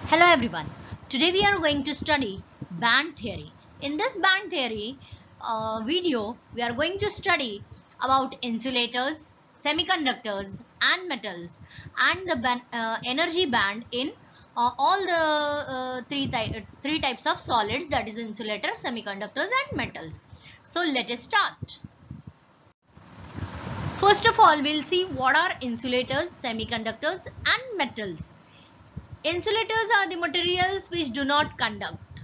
Hello everyone. Today we are going to study band theory. In this band theory video, we are going to study about insulators, semiconductors and metals and the energy band in all the three types of solids, that is insulator, semiconductors and metals. So let us start. First of all, we'll see what are insulators, semiconductors and metals. Insulators are the materials which do not conduct.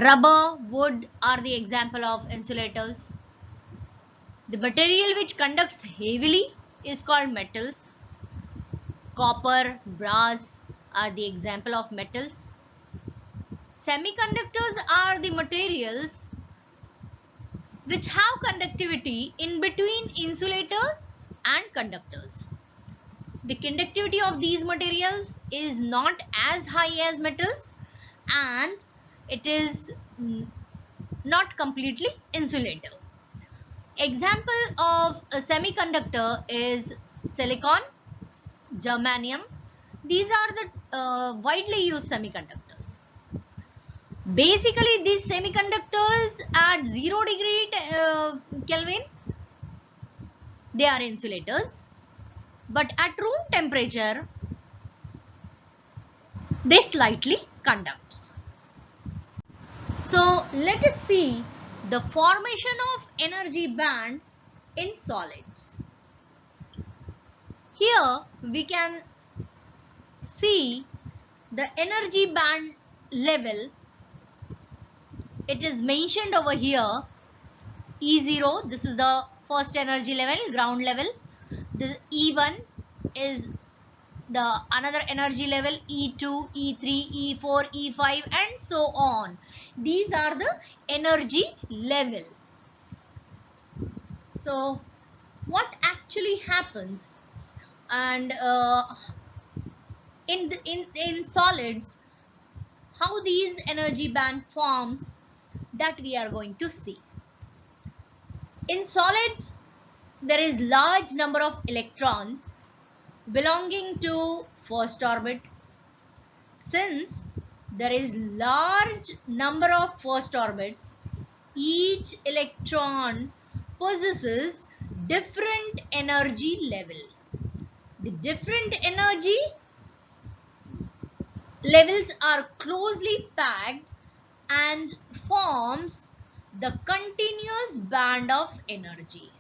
Rubber, wood are the example of insulators. The material which conducts heavily is called metals. Copper, brass are the example of metals. Semiconductors are the materials which have conductivity in between insulator and conductors. The conductivity of these materials is not as high as metals and it is not completely insulative. Example of a semiconductor is silicon, germanium. These are the widely used semiconductors. Basically, these semiconductors at 0 degree Kelvin, they are insulators, but at room temperature, they slightly conducts. So let us see the formation of energy band in solids. Here we can see the energy band level. It is mentioned over here E0, this is the first energy level, ground level. The E1 is the another energy level, E2, E3, E4, E5 and so on. These are the energy level. So what actually happens and in solids, how these energy band forms, that we are going to see. In solids, there is large number of electrons belonging to first orbit. Since there is large number of first orbits, each electron possesses different energy level. The different energy levels are closely packed and forms the continuous band of energy.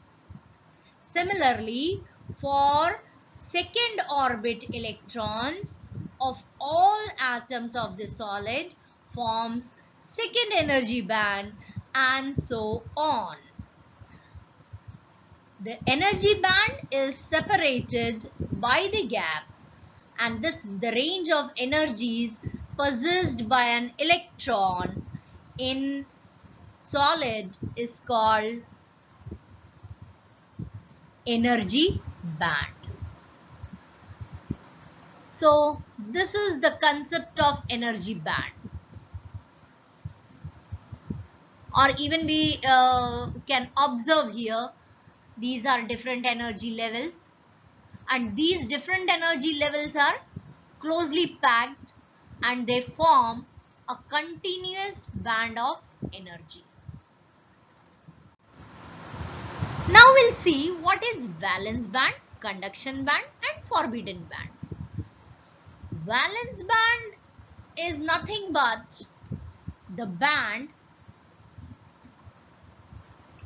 Similarly, for second orbit, electrons of all atoms of the solid forms second energy band and so on. The energy band is separated by the gap, and the range of energies possessed by an electron in solid is called energy band. So this is the concept of energy band. Or even we can observe here, these are different energy levels, and these different energy levels are closely packed and they form a continuous band of energy. Now we'll see what is valence band, conduction band and forbidden band. Valence band is nothing but the band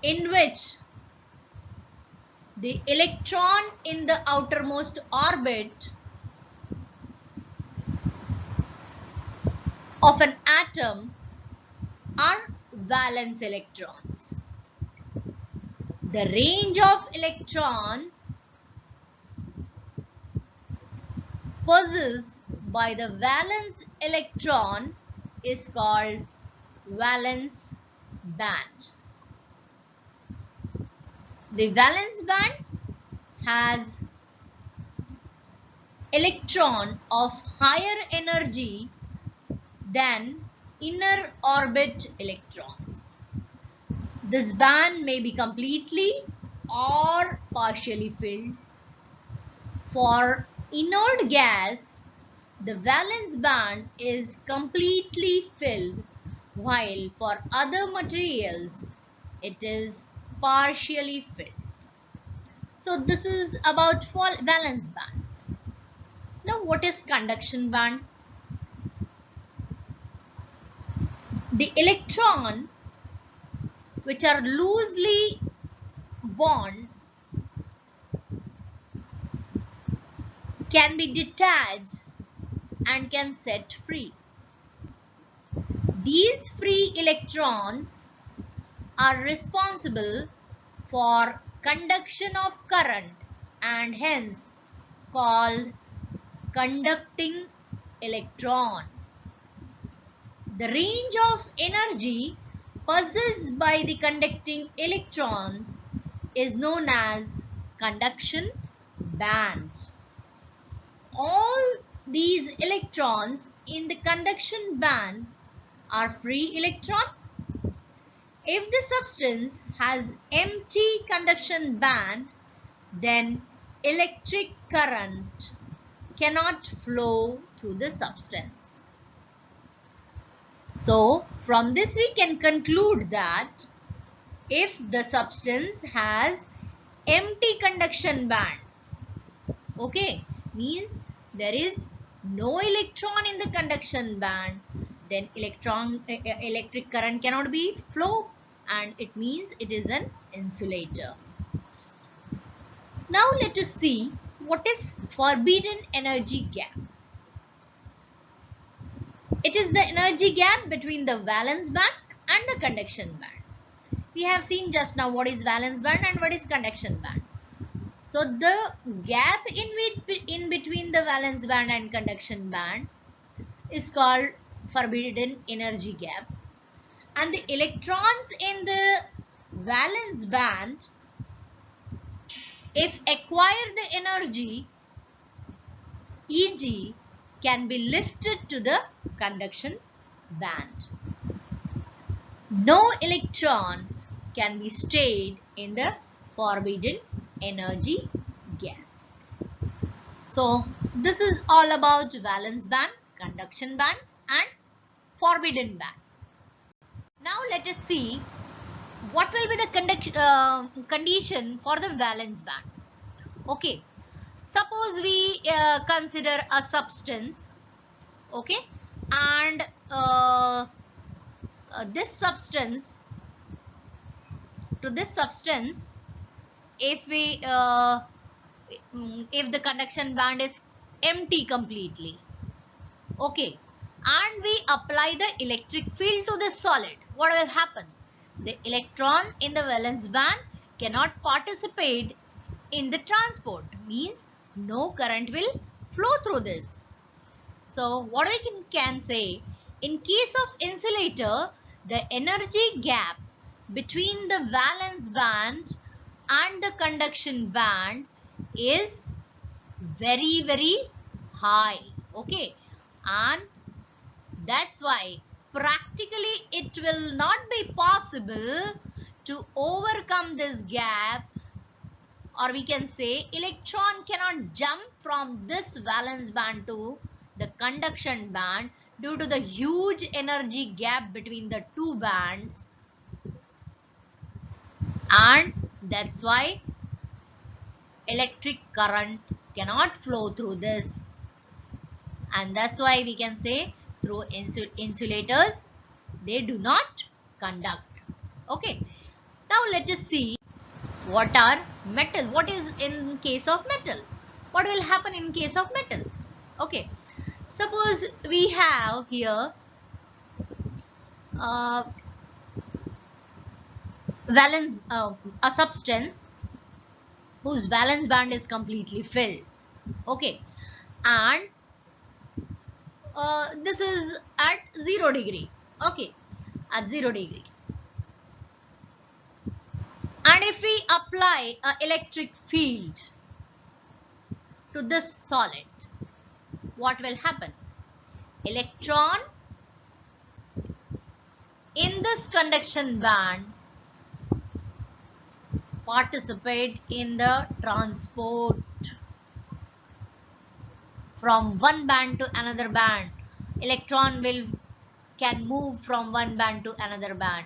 in which the electron in the outermost orbit of an atom are valence electrons. The range of electrons possessed by the valence electron is called valence band. The valence band has electron of higher energy than inner orbit electrons. This band may be completely or partially filled. For inert gas, the valence band is completely filled, while for other materials it is partially filled. So this is about valence band. Now what is conduction band? The electron which are loosely bound can be detached and can set free. These free electrons are responsible for conduction of current and hence called conducting electron. The range of energy possessed by the conducting electrons is known as conduction band. All these electrons in the conduction band are free electrons. If the substance has empty conduction band, then electric current cannot flow through the substance. So, from this we can conclude that if the substance has empty conduction band, okay, means there is no electron in the conduction band, then electric current cannot be flow, and it means it is an insulator. Now let us see what is forbidden energy gap. It is the energy gap between the valence band and the conduction band. We have seen just now what is valence band and what is conduction band. So the gap in between the valence band and conduction band is called forbidden energy gap, and the electrons in the valence band, if acquire the energy Eg, can be lifted to the conduction band. No electrons can be stayed in the forbidden energy gap. So this is all about valence band, conduction band and forbidden band. Now let us see what will be the condition for the valence band. Okay, suppose we consider a substance, okay, and this substance, to this substance, if we if the conduction band is empty completely, okay, and we apply the electric field to this solid, what will happen? The electron in the valence band cannot participate in the transport, means no current will flow through this. So what we can say, in case of insulator, the energy gap between the valence band and the conduction band is very high, okay, and that's why practically it will not be possible to overcome this gap, or we can say electron cannot jump from this valence band to the conduction band due to the huge energy gap between the two bands, and that's why electric current cannot flow through this, and that's why we can say through insulators they do not conduct. Okay, now let us see what are metal. What is in case of metal? What will happen in case of metals? Okay, suppose we have here a substance whose valence band is completely filled, okay, and this is at 0 degree, okay, at 0 degree, and if we apply an electric field to this solid, what will happen? Electron in this conduction band participate in the transport, from one band to another band. Electron can move from one band to another band.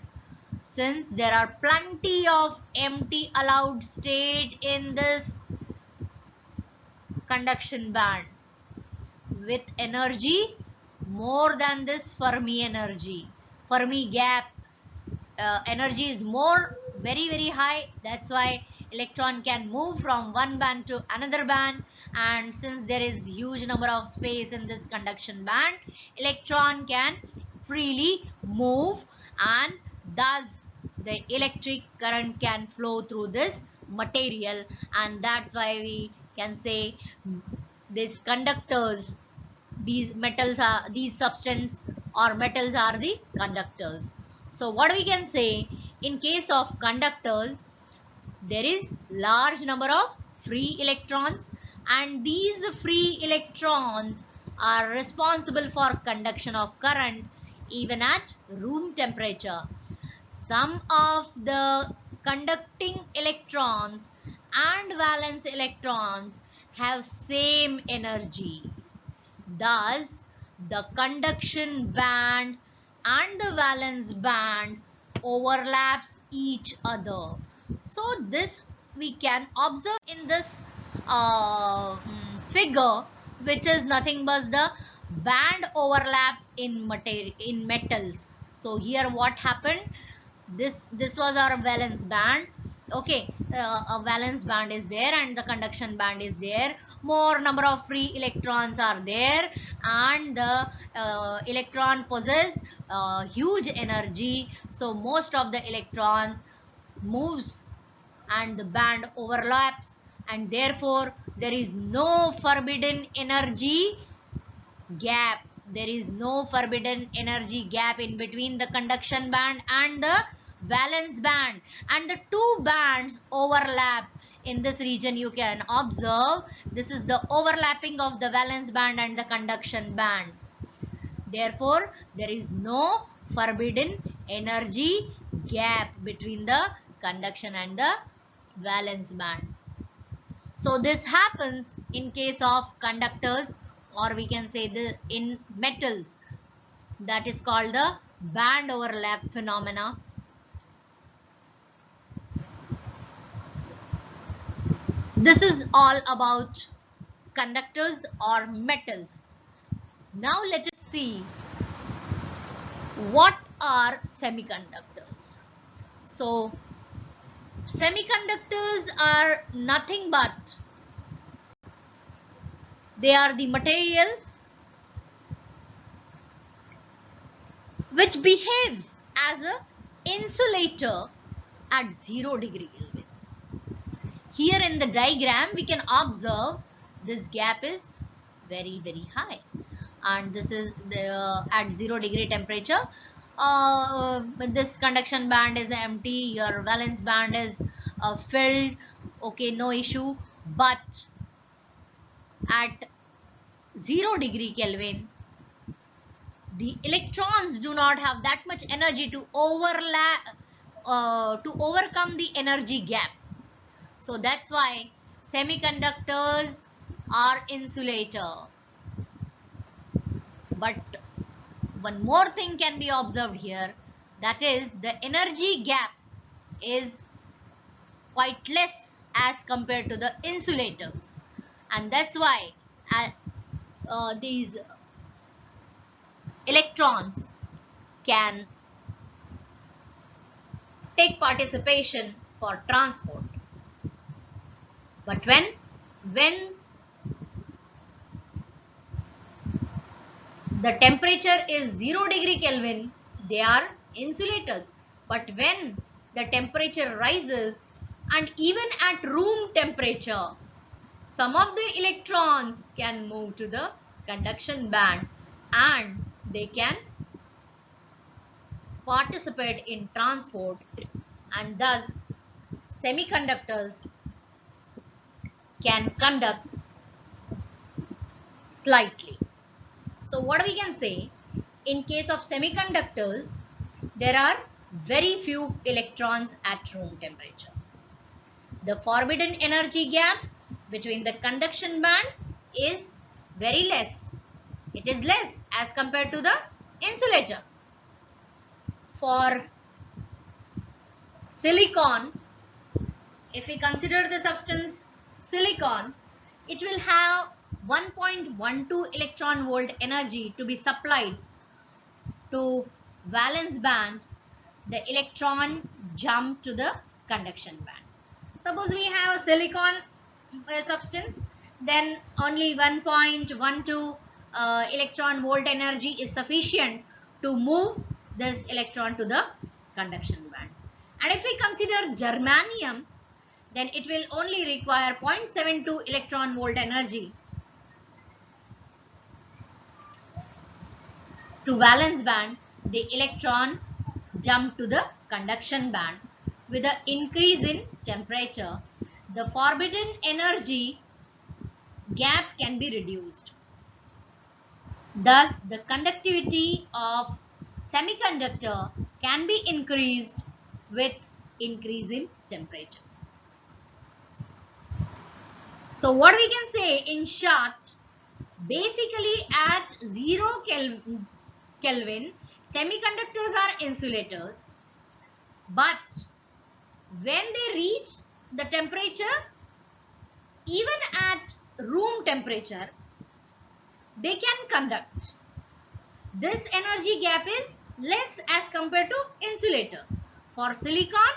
Since there are plenty of empty allowed state in this conduction band with energy more than this Fermi energy. Fermi gap energy is more, very high. That's why electron can move from one band to another band, and since there is huge number of space in this conduction band, electron can freely move, and thus the electric current can flow through this material, and that's why we can say these conductors, these substance or metals are the conductors. So what we can say, in case of conductors, there is large number of free electrons, and these free electrons are responsible for conduction of current even at room temperature. Some of the conducting electrons and valence electrons have same energy. Thus, the conduction band and the valence band overlaps each other. So this we can observe in this figure, which is nothing but the band overlap in metals. So here what happened? This was our valence band. Okay, a valence band is there and the conduction band is there. More number of free electrons are there, and the electron possess huge energy. So most of the electrons moves and the band overlaps, and therefore there is no forbidden energy gap. There is no forbidden energy gap in between the conduction band and the valence band, and the two bands overlap. In this region you can observe this is the overlapping of the valence band and the conduction band. Therefore there is no forbidden energy gap between the conduction and the valence band. So this happens in case of conductors, or we can say in metals, that is called the band overlap phenomena. This is all about conductors or metals. Now let us see what are semiconductors. So semiconductors are nothing but they are the materials which behaves as an insulator at 0 degree Kelvin. Here in the diagram we can observe this gap is very high, and this is the at 0 degree temperature. This conduction band is empty, your valence band is filled, okay, no issue. But at 0 degree Kelvin, the electrons do not have that much energy to overcome the energy gap. So that's why semiconductors are insulator. But one more thing can be observed here, that is the energy gap is quite less as compared to the insulators, and that's why these electrons can take participation for transport. But when the temperature is 0 degree Kelvin, they are insulators. But when the temperature rises, and even at room temperature, some of the electrons can move to the conduction band and they can participate in transport, and thus semiconductors can conduct slightly. So what we can say, in case of semiconductors, there are very few electrons at room temperature. The forbidden energy gap between the conduction band is very less. It is less as compared to the insulator. For silicon, if we consider the substance silicon, it will have 1.12 electron volt energy to be supplied to valence band. The electron jump to the conduction band. Suppose we have a silicon substance, then only 1.12 electron volt energy is sufficient to move this electron to the conduction band. And if we consider germanium, then it will only require 0.72 electron volt energy to valence band. The electron jump to the conduction band. With the increase in temperature, the forbidden energy gap can be reduced. Thus, the conductivity of semiconductor can be increased with increase in temperature. So what we can say in short, basically at 0 Kelvin, semiconductors are insulators, but when they reach the temperature, even at room temperature, they can conduct. This energy gap is less as compared to insulator. For silicon,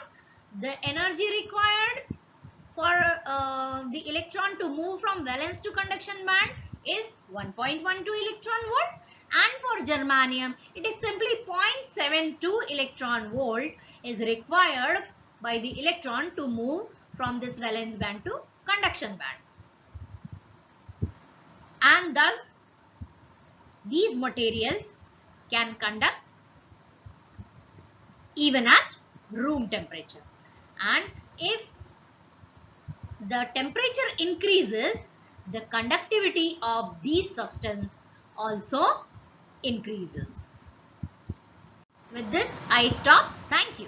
the energy required for the electron to move from valence to conduction band is 1.12 electron volt, and for germanium it is simply 0.72 electron volt is required by the electron to move from this valence band to conduction band. And thus these materials can conduct even at room temperature, and if the temperature increases, the conductivity of these substances also increases. With this, I stop. Thank you.